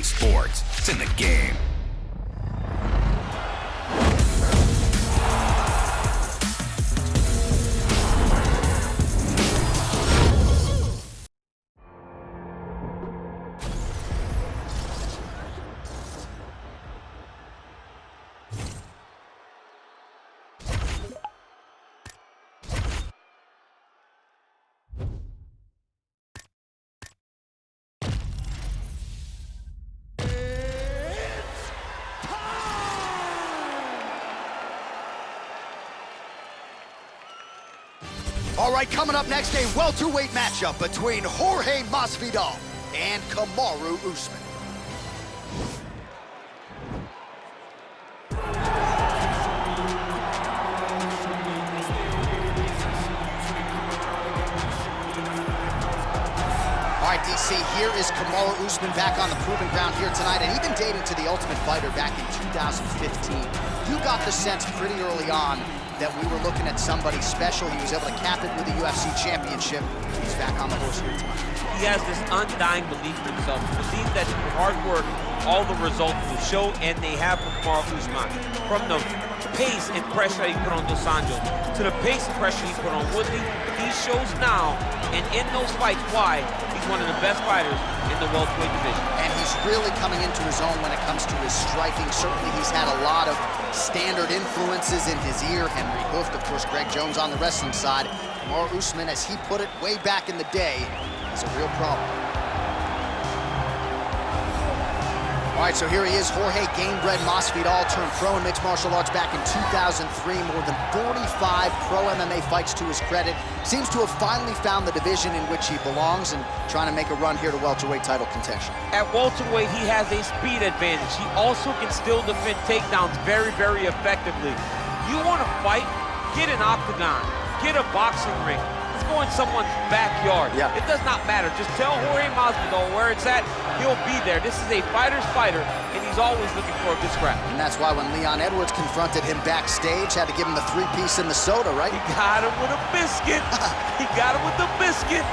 sports. It's in the game. All right, coming up next, a welterweight matchup between Jorge Masvidal and Kamaru Usman. All right, DC, here is Kamaru Usman back on the proving ground here tonight, and even dating to the Ultimate Fighter back in 2015. You got the sense pretty early on that we were looking at somebody special. He was able to cap it with the UFC championship. He's back on the horse here tonight. He has this undying belief in himself. He believes that through hard work, all the results will show, and they have for Kamaru Usman. From the pace and pressure that he put on Dos Anjos to the pace and pressure he put on Woodley, he shows now, and in those fights, why he's one of the best fighters in the welterweight division. And he's really coming into his own when it comes to his striking. Certainly he's had a lot of standard influences in his ear. Henry Hooft, of course, Greg Jones on the wrestling side. Kamaru Usman, as he put it way back in the day, is a real problem. All right, so here he is, Jorge Gamebred Masvidal turned pro in mixed martial arts back in 2003. More than 45 pro MMA fights to his credit. Seems to have finally found the division in which he belongs and trying to make a run here to welterweight title contention. At welterweight, he has a speed advantage. He also can still defend takedowns very, very effectively. You want to fight? Get an octagon. Get a boxing ring. Let's go in someone's backyard. Yeah. It does not matter. Just tell Jorge Masvidal where it's at. He'll be there. This is a fighter's fighter, and he's always looking for a good scrap. And that's why when Leon Edwards confronted him backstage, had to give him the three-piece in the soda, right? He got him with a biscuit. He got him with the biscuit.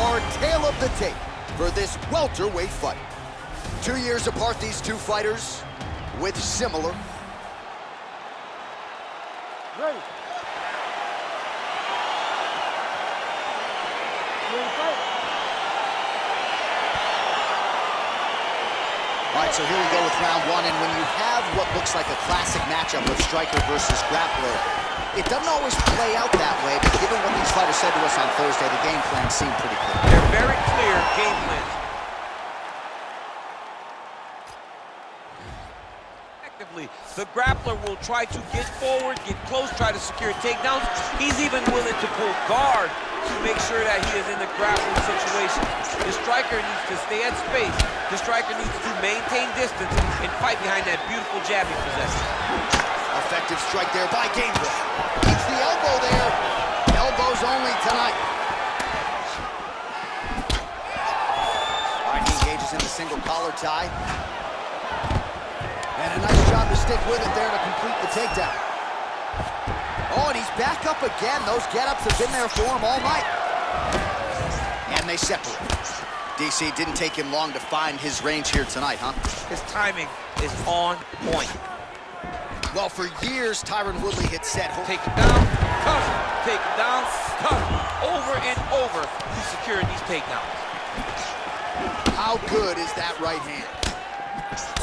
Our tale of the tape for this welterweight fight. 2 years apart, these two fighters with similar. Ready. All right, so here we go with round one, and when you have what looks like a classic matchup of striker versus grappler, it doesn't always play out that way, but given what these fighters said to us on Thursday, the game plan seemed pretty clear. They're very clear game plans. The grappler will try to get forward, get close, try to secure takedowns. He's even willing to pull guard to make sure that he is in the grappling situation. The striker needs to stay at space. The striker needs to maintain distance and fight behind that beautiful jab he possesses. Effective strike there by Gamebred. Keeps the elbow there. Elbows only tonight. All right, he engages in the single collar tie. And a nice job to stick with it there to complete the takedown. Oh, and he's back up again. Those get-ups have been there for him all night. And they separate. DC, didn't take him long to find his range here tonight, huh? His timing is on point. Well, for years, Tyron Woodley had said... Take it down, cover, take it down, cover. Over and over, he's securing these takedowns. How good is that right hand?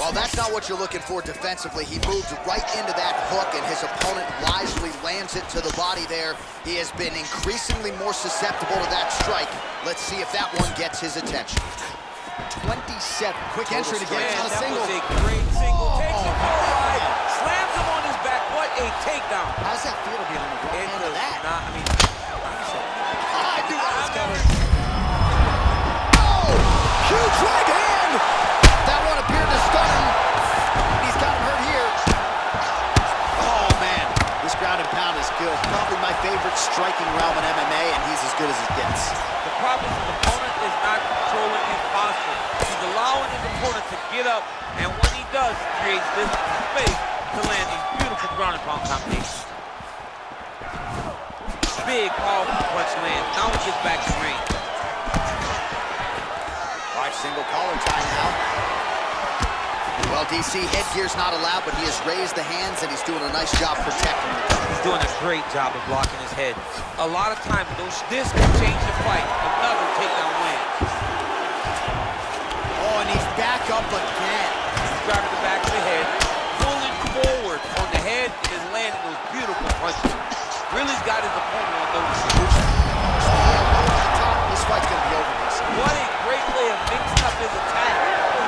Well, that's not what you're looking for defensively. He moved right into that hook, and his opponent wisely lands it to the body there. He has been increasingly more susceptible to that strike. Let's see if that one gets his attention. 27. Quick entry to get to the single. That was a great single. Takes him for a ride. Slams him on his back. What a takedown. How's that feel to be on the wrong end of that? I mean, I knew that was coming. Oh! Huge right hand! That one appeared to stun him. He's got him hurt here. Oh, man. This ground and pound is good. Probably my favorite striking realm in MMA, and he's as good as it gets. The problem is the opponent is not controlling his posture. He's allowing his opponent to get up, and when he does, he creates this space to land these beautiful ground and pound combinations. Big, powerful punch lands. Now he gets back to range. right, single collar tie now. Well, DC, headgear's not allowed, but he has raised the hands, and he's doing a nice job protecting the guy. He's doing a great job of blocking his head. A lot of times, this can change the fight. Another takedown win. Oh, and he's back up again. He's driving the back of the head, pulling forward on the head, and is landing those beautiful punches. Really's got his opponent on those shoes. This fight's going to be over. What a great way of mixing up his attack.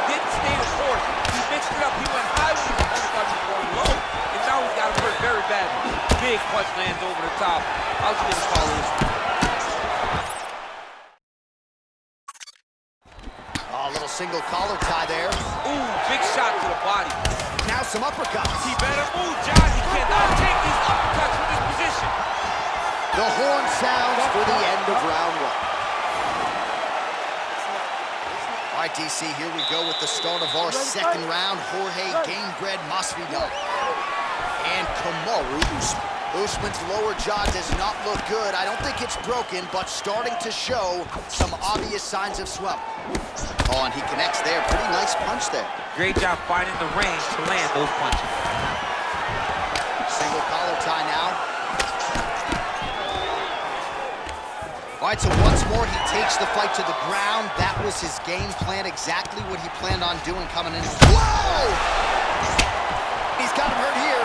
He didn't stay the course. He mixed it up. He went high with his opponent, thought he was going low, and now he's got him hurt very badly. Big punch lands over the top. How's he going to follow this one? Oh, a little single collar tie there. Ooh, big shot to the body. Now some uppercuts. He better move, John. He cannot take these uppercuts from this position. The horn sounds for the end of round one. All right, DC, here we go with the start of our second round. Jorge Gamebred Masvidal and Kamaru Usman. Usman's lower jaw does not look good. I don't think it's broken, but starting to show some obvious signs of swelling. Oh, and he connects there. Pretty nice punch there. Great job finding the range to land those punches. Single collar tie now. All right, so once more, he takes the fight to the ground. That was his game plan, exactly what he planned on doing coming in. Whoa! He's got him hurt here.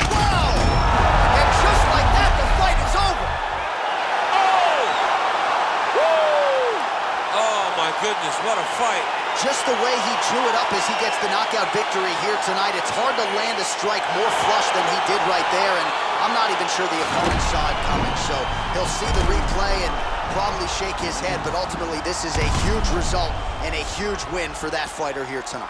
Whoa! And just like that, the fight is over. Oh! Woo! Oh, my goodness, what a fight. Just the way he drew it up as he gets the knockout victory here tonight. It's hard to land a strike more flush than he did right there, and I'm not even sure the opponent saw it coming, so he'll see the replay and probably shake his head, but ultimately this is a huge result and a huge win for that fighter here tonight.